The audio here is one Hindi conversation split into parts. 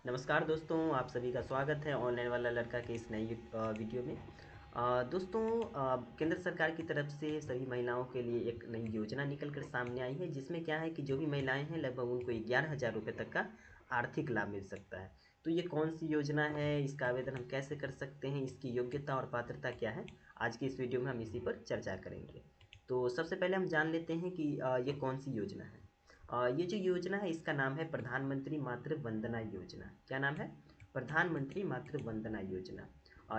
नमस्कार दोस्तों, आप सभी का स्वागत है ऑनलाइन वाला लड़का के इस नई वीडियो में। दोस्तों, केंद्र सरकार की तरफ से सभी महिलाओं के लिए एक नई योजना निकल कर सामने आई है, जिसमें क्या है कि जो भी महिलाएं हैं लगभग उनको 11,000 रुपये तक का आर्थिक लाभ मिल सकता है। तो ये कौन सी योजना है, इसका आवेदन हम कैसे कर सकते हैं, इसकी योग्यता और पात्रता क्या है, आज की इस वीडियो में हम इसी पर चर्चा करेंगे। तो सबसे पहले हम जान लेते हैं कि ये कौन सी योजना है। ये जो योजना है इसका नाम है प्रधानमंत्री मातृ वंदना योजना। क्या नाम है? प्रधानमंत्री मातृ वंदना योजना।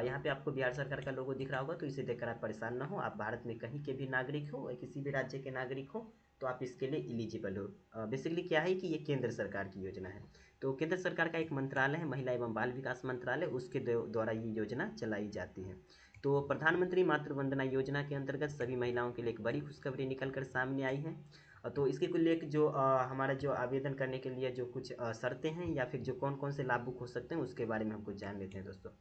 यहाँ पे आपको बिहार सरकार का लोगो दिख रहा होगा, तो इसे देखकर आप परेशान ना हो। आप भारत में कहीं के भी नागरिक हो या किसी भी राज्य के नागरिक हो तो आप इसके लिए एलिजिबल हो। बेसिकली क्या है कि ये केंद्र सरकार की योजना है। तो केंद्र सरकार का एक मंत्रालय है, महिला एवं बाल विकास मंत्रालय, उसके द्वारा ये योजना चलाई जाती है। तो प्रधानमंत्री मातृ वंदना योजना के अंतर्गत सभी महिलाओं के लिए एक बड़ी खुशखबरी निकल कर सामने आई है। तो इसके को लेकर जो हमारा जो आवेदन करने के लिए जो कुछ शर्तें हैं या फिर जो कौन कौन से लाभुक हो सकते हैं उसके बारे में हम कुछ जान लेते हैं दोस्तों।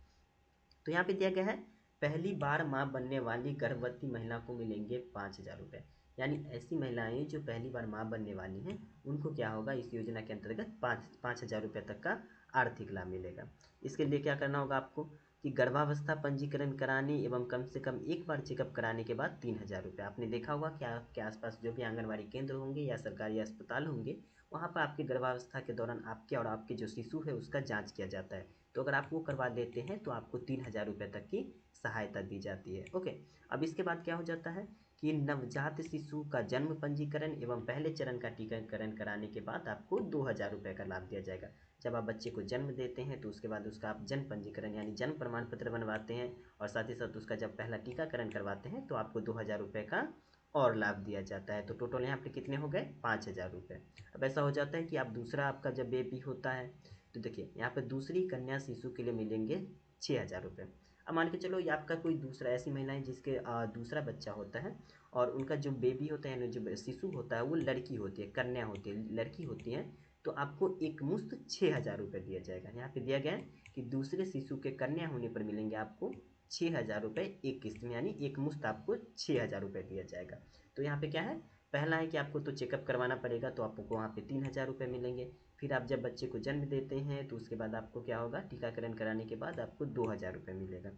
तो यहाँ पे दिया गया है, पहली बार माँ बनने वाली गर्भवती महिला को मिलेंगे 5,000 रुपये। यानी ऐसी महिलाएं जो पहली बार माँ बनने वाली हैं उनको क्या होगा, इस योजना के अंतर्गत 5,000 रुपये तक का आर्थिक लाभ मिलेगा। इसके लिए क्या करना होगा आपको कि गर्भावस्था पंजीकरण कराने एवं कम से कम एक बार चेकअप कराने के बाद 3,000 रुपये। आपने देखा होगा कि आपके आसपास जो भी आंगनबाड़ी केंद्र होंगे या सरकारी अस्पताल होंगे, वहाँ पर आपकी गर्भावस्था के दौरान आपके और आपके जो शिशु है उसका जाँच किया जाता है। तो अगर आप वो करवा लेते हैं तो आपको 3,000 रुपये तक की सहायता दी जाती है। ओके। अब इसके बाद क्या हो जाता है कि नवजात शिशु का जन्म पंजीकरण एवं पहले चरण का टीकाकरण कराने के बाद आपको 2,000 रुपये का लाभ दिया जाएगा। जब आप बच्चे को जन्म देते हैं तो उसके बाद उसका आप जन्म पंजीकरण यानी जन्म प्रमाण पत्र बनवाते हैं और साथ ही साथ उसका जब पहला टीकाकरण करवाते हैं तो आपको 2,000 रुपये का और लाभ दिया जाता है। तो टोटल यहाँ पे कितने हो गए? 5,000 रुपये। अब ऐसा हो जाता है कि आप दूसरा आपका जब बेबी होता है तो देखिए यहाँ पे दूसरी कन्या शिशु के लिए मिलेंगे 6,000 रुपये। अब मान के चलो ये आपका कोई दूसरा ऐसी महिलाएं जिसके दूसरा बच्चा होता है और उनका जो बेबी होता है यानी जो शिशु होता है वो लड़की होती है, कन्या होती है, लड़की होती है, तो आपको एक मुश्त 6,000 रुपये दिया जाएगा। यहाँ पे दिया गया है कि दूसरे शिशु के कन्या होने पर मिलेंगे आपको 6,000 रुपये एक किस्त में, यानी एक मुश्त आपको 6,000 रुपये दिया जाएगा। तो यहाँ पे क्या है, पहला है कि आपको तो चेकअप करवाना पड़ेगा, तो आपको वहाँ पे 3,000 रुपये मिलेंगे। फिर आप जब बच्चे को जन्म देते हैं तो उसके बाद आपको क्या होगा, टीकाकरण कराने के बाद आपको 2,000 रुपये मिलेगा।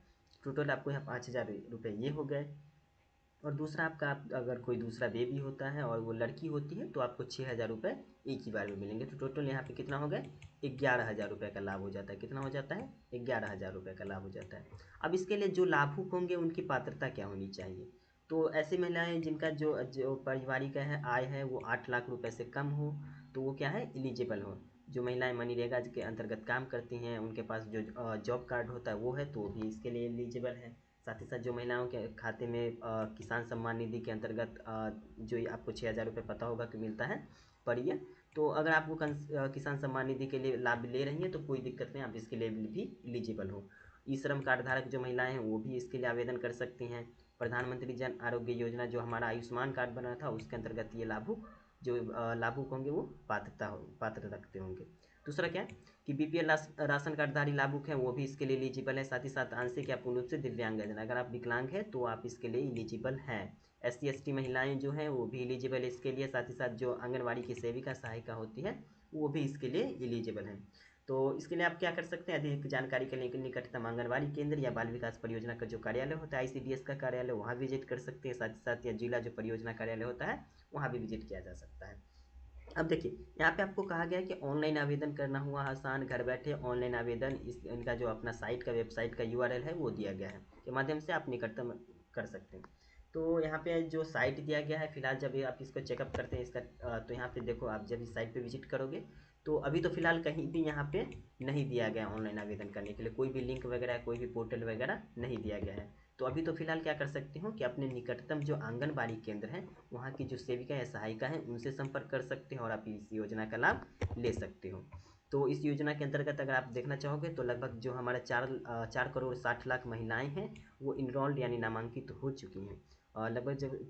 टोटल आपको यहाँ 5,000 रुपये ये हो गए। और दूसरा आपका अगर कोई दूसरा बेबी होता है और वो लड़की होती है तो आपको 6,000 रुपये एक ही बार में मिलेंगे। तो टोटल यहाँ पे कितना हो गया, 11,000 रुपये का लाभ हो जाता है। कितना हो जाता है? 11,000 रुपये का लाभ हो जाता है। अब इसके लिए जो लाभुक होंगे उनकी पात्रता क्या होनी चाहिए? तो ऐसी महिलाएं जिनका जो जो पारिवारिक है आय है वो 8 लाख रुपए से कम हो तो वो क्या है, एलिजिबल हो। जो महिलाएं मनरेगा के अंतर्गत काम करती हैं उनके पास जो जॉब कार्ड होता है वो है तो वो भी इसके लिए एलिजिबल है। साथ ही साथ जो महिलाओं के खाते में किसान सम्मान निधि के अंतर्गत जो ये आपको 6,000 रुपये पता होगा कि मिलता है पर ईयर, तो अगर आप वो किसान सम्मान निधि के लिए लाभ ले रही हैं तो कोई दिक्कत नहीं, आप इसके लिए भी एलिजिबल हो। ई श्रम कार्ड धारक जो महिलाएं हैं वो भी इसके लिए आवेदन कर सकती हैं। प्रधानमंत्री जन आरोग्य योजना जो हमारा आयुष्मान कार्ड बना था उसके अंतर्गत ये लाभुक जो लाभुक होंगे वो पात्र रखते होंगे। दूसरा क्या है कि बीपीएल राशन कार्डधारी लाभुक हैं वो भी इसके लिए एलिजिबल है। साथ ही साथ आंशिक या पूर्ण रूप से दिव्यांगजन, अगर आप विकलांग हैं तो आप इसके लिए एलिजिबल हैं। SC ST महिलाएं जो हैं वो भी एलिजिबल है इसके लिए। साथ ही साथ जो आंगनबाड़ी की सेविका सहायिका होती है वो भी इसके लिए एलिजिबल हैं। तो इसके लिए आप क्या कर सकते हैं, अधिक जानकारी के लिए निकटतम आंगनबाड़ी केंद्र या बाल विकास परियोजना का जो कार्यालय होता है ICDS का कार्यालय वहाँ विजिट कर सकते हैं। साथ ही साथ या जिला जो परियोजना कार्यालय होता है वहाँ भी विजिट किया जा सकता है। अब देखिए यहाँ पे आपको कहा गया है कि ऑनलाइन आवेदन करना हुआ आसान, घर बैठे ऑनलाइन आवेदन इस इनका जो अपना साइट का वेबसाइट का URL है वो दिया गया है के माध्यम से आप निकटतम कर सकते हैं। तो यहाँ पे जो साइट दिया गया है फिलहाल जब आप इसको चेकअप करते हैं इसका तो यहाँ पे देखो आप जब इस साइट पे विजिट करोगे तो अभी तो फिलहाल कहीं भी यहाँ पे नहीं दिया गया ऑनलाइन आवेदन करने के लिए, कोई भी लिंक वगैरह कोई भी पोर्टल वगैरह नहीं दिया गया है। तो अभी तो फिलहाल क्या कर सकते हो कि अपने निकटतम जो आंगनबाड़ी केंद्र है वहाँ की जो सेविका या सहायिका है उनसे संपर्क कर सकते हो और आप इस योजना का लाभ ले सकते हो। तो इस योजना के अंतर्गत अगर आप देखना चाहोगे तो लगभग जो हमारा 4 करोड़ 60 लाख महिलाएं हैं वो इनरोल्ड यानी नामांकित हो चुकी हैं। लगभग जब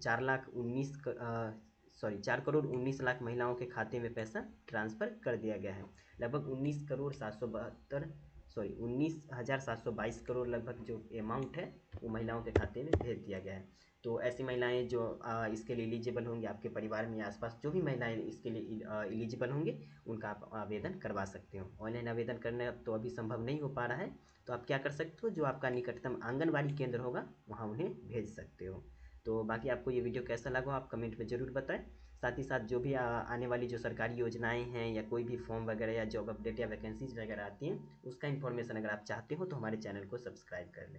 4 करोड़ 19 लाख महिलाओं के खाते में पैसा ट्रांसफ़र कर दिया गया है। लगभग 19,722 करोड़ लगभग जो अमाउंट है वो महिलाओं के खाते में भेज दिया गया है। तो ऐसी महिलाएं जो इसके लिए एलिजिबल होंगी, आपके परिवार में आसपास जो भी महिलाएं इसके लिए एलिजिबल होंगे, उनका आप आवेदन करवा सकते हो। ऑनलाइन आवेदन करना तो अभी संभव नहीं हो पा रहा है, तो आप क्या कर सकते हो, जो आपका निकटतम आंगनबाड़ी केंद्र होगा वहाँ उन्हें भेज सकते हो। तो बाकी आपको ये वीडियो कैसा लगा आप कमेंट में ज़रूर बताएं। साथ ही साथ जो भी आने वाली जो सरकारी योजनाएं हैं या कोई भी फॉर्म वगैरह या जॉब अपडेट या वैकेंसीज वगैरह आती हैं, उसका इन्फॉर्मेशन अगर आप चाहते हो तो हमारे चैनल को सब्सक्राइब कर लें।